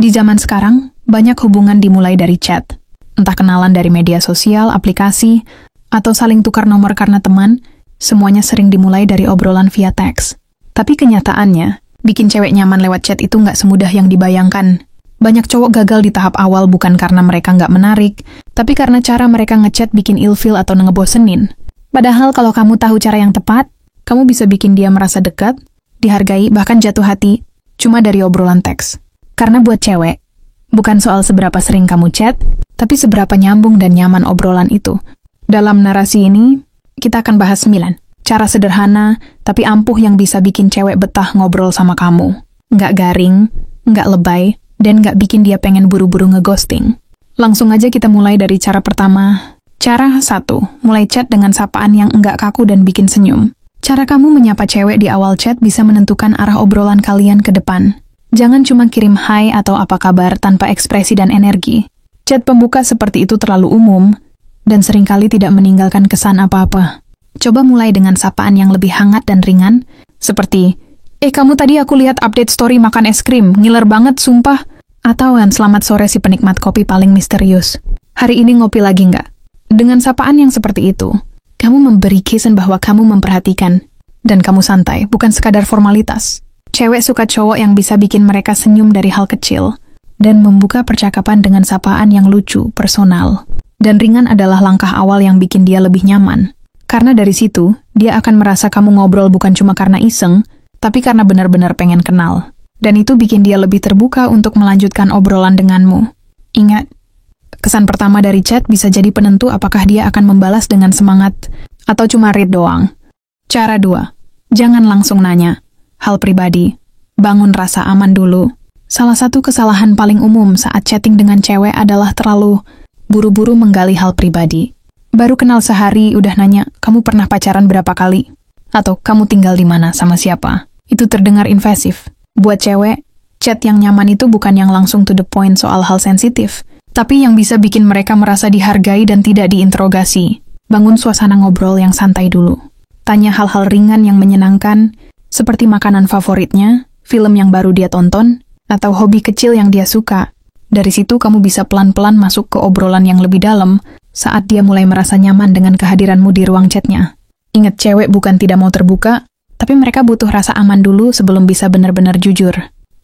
Di zaman sekarang, banyak hubungan dimulai dari chat. Entah kenalan dari media sosial, aplikasi, atau saling tukar nomor karena teman, semuanya sering dimulai dari obrolan via teks. Tapi kenyataannya, bikin cewek nyaman lewat chat itu nggak semudah yang dibayangkan. Banyak cowok gagal di tahap awal bukan karena mereka nggak menarik, tapi karena cara mereka ngechat bikin ilfeel atau ngebosenin. Padahal kalau kamu tahu cara yang tepat, kamu bisa bikin dia merasa dekat, dihargai, bahkan jatuh hati, cuma dari obrolan teks. Karena buat cewek, bukan soal seberapa sering kamu chat, tapi seberapa nyambung dan nyaman obrolan itu. Dalam narasi ini, kita akan bahas 9 cara sederhana, tapi ampuh yang bisa bikin cewek betah ngobrol sama kamu. Nggak garing, nggak lebay, dan nggak bikin dia pengen buru-buru ngeghosting. Langsung aja kita mulai dari cara pertama. Cara 1, mulai chat dengan sapaan yang enggak kaku dan bikin senyum. Cara kamu menyapa cewek di awal chat bisa menentukan arah obrolan kalian ke depan. Jangan cuma kirim hai atau apa kabar tanpa ekspresi dan energi. Chat pembuka seperti itu terlalu umum, dan seringkali tidak meninggalkan kesan apa-apa. Coba mulai dengan sapaan yang lebih hangat dan ringan, seperti, kamu tadi aku lihat update story makan es krim, ngiler banget sumpah. Atau selamat sore si penikmat kopi paling misterius. Hari ini ngopi lagi nggak? Dengan sapaan yang seperti itu, kamu memberi kesan bahwa kamu memperhatikan, dan kamu santai, bukan sekadar formalitas. Cewek suka cowok yang bisa bikin mereka senyum dari hal kecil, dan membuka percakapan dengan sapaan yang lucu, personal. Dan ringan adalah langkah awal yang bikin dia lebih nyaman. Karena dari situ, dia akan merasa kamu ngobrol bukan cuma karena iseng, tapi karena benar-benar pengen kenal. Dan itu bikin dia lebih terbuka untuk melanjutkan obrolan denganmu. Ingat, kesan pertama dari chat bisa jadi penentu apakah dia akan membalas dengan semangat, atau cuma read doang. Cara 2, jangan langsung nanya. Hal pribadi, bangun rasa aman dulu. Salah satu kesalahan paling umum saat chatting dengan cewek adalah terlalu buru-buru menggali hal pribadi. Baru kenal sehari udah nanya, kamu pernah pacaran berapa kali? Atau kamu tinggal di mana sama siapa? Itu terdengar invasif. Buat cewek, chat yang nyaman itu bukan yang langsung to the point soal hal sensitif, tapi yang bisa bikin mereka merasa dihargai dan tidak diinterogasi. Bangun suasana ngobrol yang santai dulu. Tanya hal-hal ringan yang menyenangkan, seperti makanan favoritnya, film yang baru dia tonton, atau hobi kecil yang dia suka. Dari situ kamu bisa pelan-pelan masuk ke obrolan yang lebih dalam saat dia mulai merasa nyaman dengan kehadiranmu di ruang chatnya. Ingat, cewek bukan tidak mau terbuka, tapi mereka butuh rasa aman dulu sebelum bisa benar-benar jujur.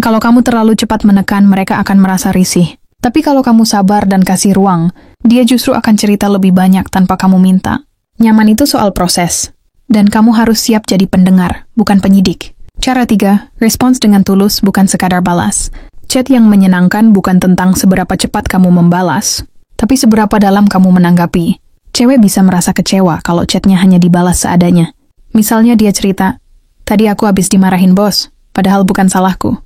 Kalau kamu terlalu cepat menekan, mereka akan merasa risih. Tapi kalau kamu sabar dan kasih ruang, dia justru akan cerita lebih banyak tanpa kamu minta. Nyaman itu soal proses. Dan kamu harus siap jadi pendengar, bukan penyidik. Cara 3, respons dengan tulus, bukan sekadar balas. Chat yang menyenangkan bukan tentang seberapa cepat kamu membalas, tapi seberapa dalam kamu menanggapi. Cewek bisa merasa kecewa kalau chatnya hanya dibalas seadanya. Misalnya dia cerita, tadi aku habis dimarahin bos, padahal bukan salahku.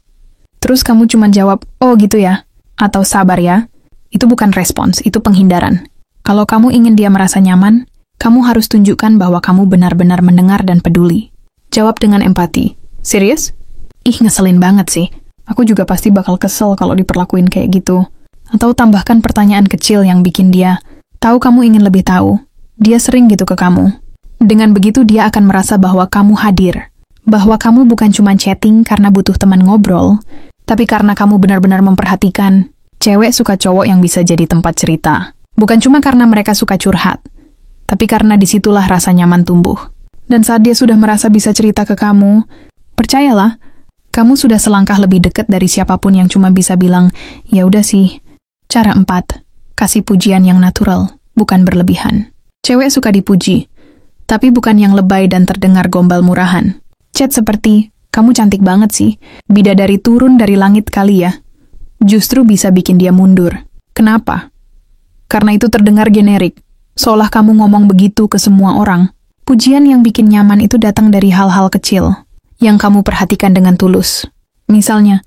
Terus kamu cuma jawab, oh gitu ya, atau sabar ya. Itu bukan respons, itu penghindaran. Kalau kamu ingin dia merasa nyaman, kamu harus tunjukkan bahwa kamu benar-benar mendengar dan peduli. Jawab dengan empati. Serius? Ngeselin banget sih. Aku juga pasti bakal kesel kalau diperlakuin kayak gitu. Atau tambahkan pertanyaan kecil yang bikin dia tahu kamu ingin lebih tahu. Dia sering gitu ke kamu. Dengan begitu dia akan merasa bahwa kamu hadir. Bahwa kamu bukan cuma chatting karena butuh teman ngobrol, tapi karena kamu benar-benar memperhatikan. Cewek suka cowok yang bisa jadi tempat cerita. Bukan cuma karena mereka suka curhat, tapi karena disitulah rasa nyaman tumbuh. Dan saat dia sudah merasa bisa cerita ke kamu, percayalah, kamu sudah selangkah lebih dekat dari siapapun yang cuma bisa bilang, ya udah sih. Cara 4, kasih pujian yang natural, bukan berlebihan. Cewek suka dipuji, tapi bukan yang lebay dan terdengar gombal murahan. Chat seperti, kamu cantik banget sih, bidadari turun dari langit kali ya. Justru bisa bikin dia mundur. Kenapa? Karena itu terdengar generik. Seolah kamu ngomong begitu ke semua orang. Pujian yang bikin nyaman itu datang dari hal-hal kecil yang kamu perhatikan dengan tulus. Misalnya,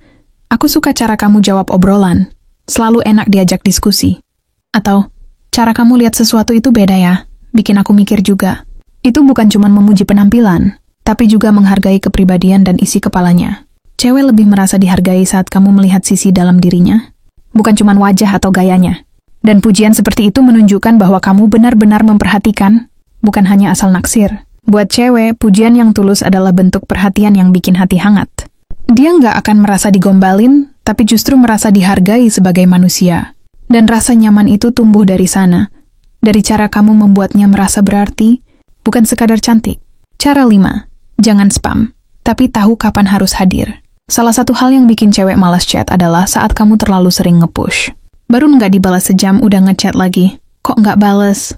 aku suka cara kamu jawab obrolan. Selalu enak diajak diskusi. Atau, cara kamu lihat sesuatu itu beda ya, bikin aku mikir juga. Itu bukan cuma memuji penampilan, tapi juga menghargai kepribadian dan isi kepalanya. Cewek lebih merasa dihargai saat kamu melihat sisi dalam dirinya, bukan cuma wajah atau gayanya. Dan pujian seperti itu menunjukkan bahwa kamu benar-benar memperhatikan, bukan hanya asal naksir. Buat cewek, pujian yang tulus adalah bentuk perhatian yang bikin hati hangat. Dia nggak akan merasa digombalin, tapi justru merasa dihargai sebagai manusia. Dan rasa nyaman itu tumbuh dari sana, dari cara kamu membuatnya merasa berarti, bukan sekadar cantik. Cara 5, jangan spam, tapi tahu kapan harus hadir. Salah satu hal yang bikin cewek malas chat adalah saat kamu terlalu sering nge-push. Baru nggak dibalas sejam udah ngechat lagi. Kok nggak bales?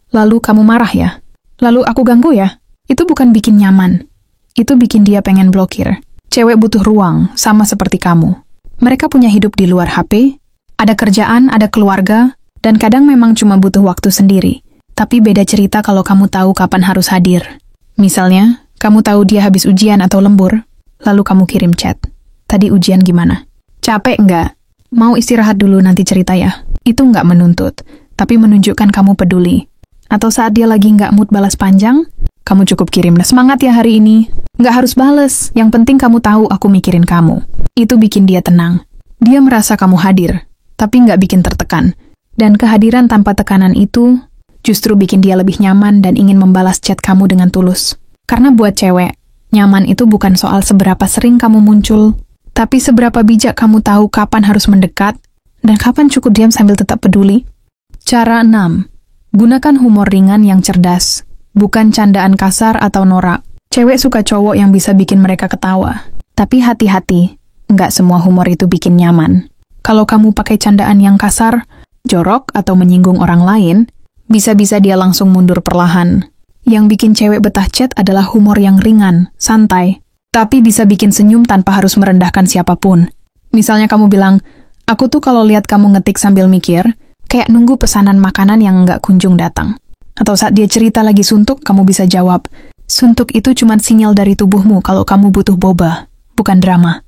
Lalu kamu marah ya? Lalu aku ganggu ya? Itu bukan bikin nyaman. Itu bikin dia pengen blokir. Cewek butuh ruang, sama seperti kamu. Mereka punya hidup di luar HP, ada kerjaan, ada keluarga, dan kadang memang cuma butuh waktu sendiri. Tapi beda cerita kalau kamu tahu kapan harus hadir. Misalnya, kamu tahu dia habis ujian atau lembur, lalu kamu kirim chat. Tadi ujian gimana? Capek nggak? Mau istirahat dulu nanti cerita ya? Itu nggak menuntut, tapi menunjukkan kamu peduli. Atau saat dia lagi nggak mood balas panjang, kamu cukup kirim, semangat ya hari ini. Nggak harus bales, yang penting kamu tahu aku mikirin kamu. Itu bikin dia tenang. Dia merasa kamu hadir, tapi nggak bikin tertekan. Dan kehadiran tanpa tekanan itu justru bikin dia lebih nyaman dan ingin membalas chat kamu dengan tulus. Karena buat cewek, nyaman itu bukan soal seberapa sering kamu muncul, tapi seberapa bijak kamu tahu kapan harus mendekat dan kapan cukup diam sambil tetap peduli. Cara 6. Gunakan humor ringan yang cerdas, bukan candaan kasar atau norak. Cewek suka cowok yang bisa bikin mereka ketawa. Tapi hati-hati, nggak semua humor itu bikin nyaman. Kalau kamu pakai candaan yang kasar, jorok, atau menyinggung orang lain, bisa-bisa dia langsung mundur perlahan. Yang bikin cewek betah chat adalah humor yang ringan, santai, tapi bisa bikin senyum tanpa harus merendahkan siapapun. Misalnya kamu bilang, aku tuh kalau lihat kamu ngetik sambil mikir, kayak nunggu pesanan makanan yang nggak kunjung datang. Atau saat dia cerita lagi suntuk, kamu bisa jawab, suntuk itu cuma sinyal dari tubuhmu kalau kamu butuh boba, bukan drama.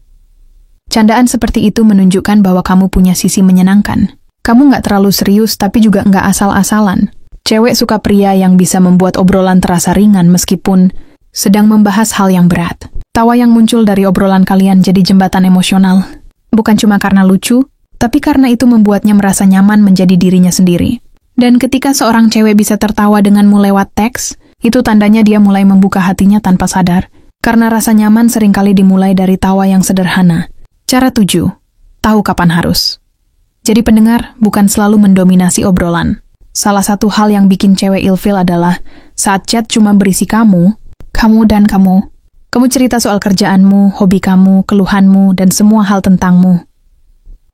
Candaan seperti itu menunjukkan bahwa kamu punya sisi menyenangkan. Kamu nggak terlalu serius, tapi juga nggak asal-asalan. Cewek suka pria yang bisa membuat obrolan terasa ringan meskipun sedang membahas hal yang berat. Tawa yang muncul dari obrolan kalian jadi jembatan emosional. Bukan cuma karena lucu, tapi karena itu membuatnya merasa nyaman menjadi dirinya sendiri. Dan ketika seorang cewek bisa tertawa denganmu lewat teks, itu tandanya dia mulai membuka hatinya tanpa sadar. Karena rasa nyaman seringkali dimulai dari tawa yang sederhana. Cara 7. Tahu kapan harus. Jadi pendengar bukan selalu mendominasi obrolan. Salah satu hal yang bikin cewek ilfil adalah saat chat cuma berisi kamu dan kamu. Kamu cerita soal kerjaanmu, hobi kamu, keluhanmu, dan semua hal tentangmu.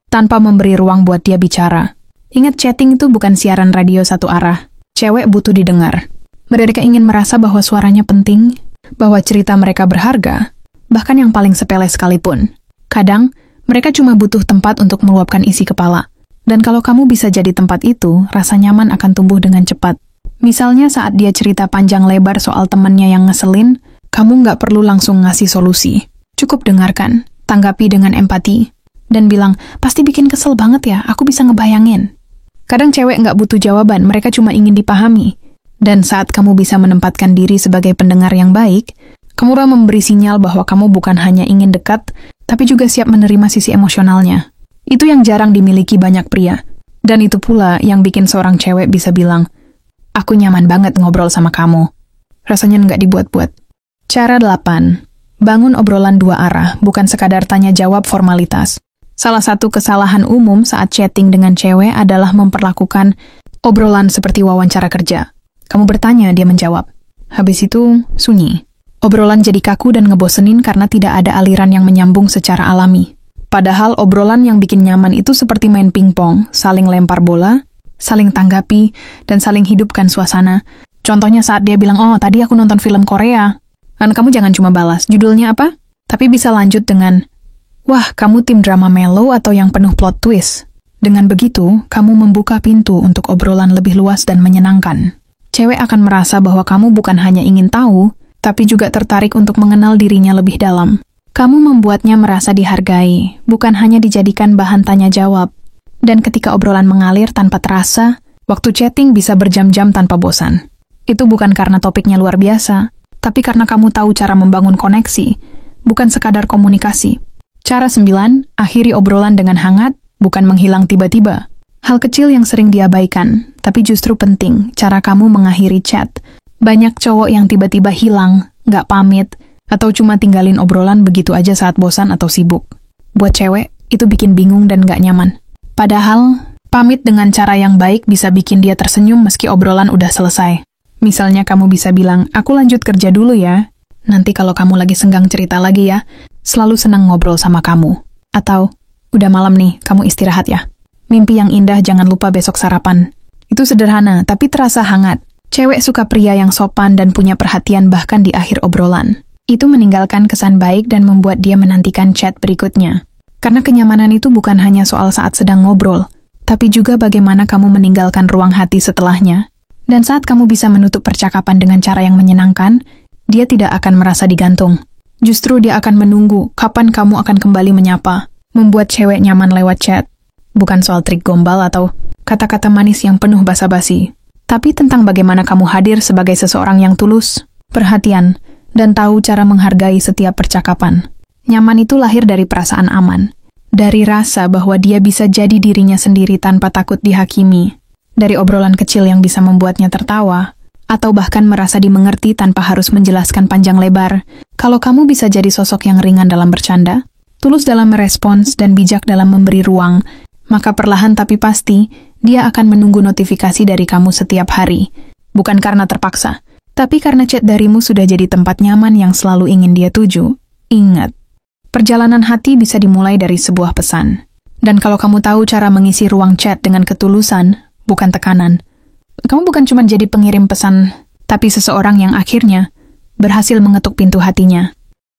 Tanpa memberi ruang buat dia bicara. Ingat, chatting itu bukan siaran radio satu arah. Cewek butuh didengar. Mereka ingin merasa bahwa suaranya penting, bahwa cerita mereka berharga, bahkan yang paling sepele sekalipun. Kadang, mereka cuma butuh tempat untuk meluapkan isi kepala. Dan kalau kamu bisa jadi tempat itu, rasa nyaman akan tumbuh dengan cepat. Misalnya saat dia cerita panjang lebar soal temannya yang ngeselin, kamu nggak perlu langsung ngasih solusi. Cukup dengarkan, tanggapi dengan empati, dan bilang, pasti bikin kesel banget ya, aku bisa ngebayangin. Kadang cewek nggak butuh jawaban, mereka cuma ingin dipahami. Dan saat kamu bisa menempatkan diri sebagai pendengar yang baik, kamu memberi sinyal bahwa kamu bukan hanya ingin dekat, tapi juga siap menerima sisi emosionalnya. Itu yang jarang dimiliki banyak pria. Dan itu pula yang bikin seorang cewek bisa bilang, aku nyaman banget ngobrol sama kamu. Rasanya nggak dibuat-buat. Cara 8. Bangun obrolan dua arah, bukan sekadar tanya jawab formalitas. Salah satu kesalahan umum saat chatting dengan cewek adalah memperlakukan obrolan seperti wawancara kerja. Kamu bertanya, dia menjawab. Habis itu, sunyi. Obrolan jadi kaku dan ngebosenin karena tidak ada aliran yang menyambung secara alami. Padahal obrolan yang bikin nyaman itu seperti main pingpong, saling lempar bola, saling tanggapi, dan saling hidupkan suasana. Contohnya saat dia bilang, oh tadi aku nonton film Korea. Dan kamu jangan cuma balas, judulnya apa? Tapi bisa lanjut dengan, wah kamu tim drama mellow atau yang penuh plot twist. Dengan begitu, kamu membuka pintu untuk obrolan lebih luas dan menyenangkan. Cewek akan merasa bahwa kamu bukan hanya ingin tahu, tapi juga tertarik untuk mengenal dirinya lebih dalam. Kamu membuatnya merasa dihargai, bukan hanya dijadikan bahan tanya jawab. Dan ketika obrolan mengalir tanpa terasa, waktu chatting bisa berjam-jam tanpa bosan. Itu bukan karena topiknya luar biasa, tapi karena kamu tahu cara membangun koneksi, bukan sekadar komunikasi. Cara 9, akhiri obrolan dengan hangat, bukan menghilang tiba-tiba. Hal kecil yang sering diabaikan, tapi justru penting, cara kamu mengakhiri chat. Banyak cowok yang tiba-tiba hilang, nggak pamit, atau cuma tinggalin obrolan begitu aja saat bosan atau sibuk. Buat cewek, itu bikin bingung dan gak nyaman. Padahal, pamit dengan cara yang baik bisa bikin dia tersenyum meski obrolan udah selesai. Misalnya kamu bisa bilang, aku lanjut kerja dulu ya. Nanti kalau kamu lagi senggang cerita lagi ya, selalu senang ngobrol sama kamu. Atau, udah malam nih, kamu istirahat ya. Mimpi yang indah, jangan lupa besok sarapan. Itu sederhana, tapi terasa hangat. Cewek suka pria yang sopan dan punya perhatian bahkan di akhir obrolan. Itu meninggalkan kesan baik dan membuat dia menantikan chat berikutnya. Karena kenyamanan itu bukan hanya soal saat sedang ngobrol, tapi juga bagaimana kamu meninggalkan ruang hati setelahnya. Dan saat kamu bisa menutup percakapan dengan cara yang menyenangkan, dia tidak akan merasa digantung. Justru dia akan menunggu kapan kamu akan kembali menyapa, membuat cewek nyaman lewat chat. Bukan soal trik gombal atau kata-kata manis yang penuh basa-basi, tapi tentang bagaimana kamu hadir sebagai seseorang yang tulus, perhatian, dan tahu cara menghargai setiap percakapan. Nyaman itu lahir dari perasaan aman, dari rasa bahwa dia bisa jadi dirinya sendiri tanpa takut dihakimi, dari obrolan kecil yang bisa membuatnya tertawa, atau bahkan merasa dimengerti tanpa harus menjelaskan panjang lebar. Kalau kamu bisa jadi sosok yang ringan dalam bercanda, tulus dalam merespons, dan bijak dalam memberi ruang, maka perlahan tapi pasti, dia akan menunggu notifikasi dari kamu setiap hari. Bukan karena terpaksa, tapi karena chat darimu sudah jadi tempat nyaman yang selalu ingin dia tuju. Ingat, perjalanan hati bisa dimulai dari sebuah pesan. Dan kalau kamu tahu cara mengisi ruang chat dengan ketulusan, bukan tekanan, kamu bukan cuma jadi pengirim pesan, tapi seseorang yang akhirnya berhasil mengetuk pintu hatinya.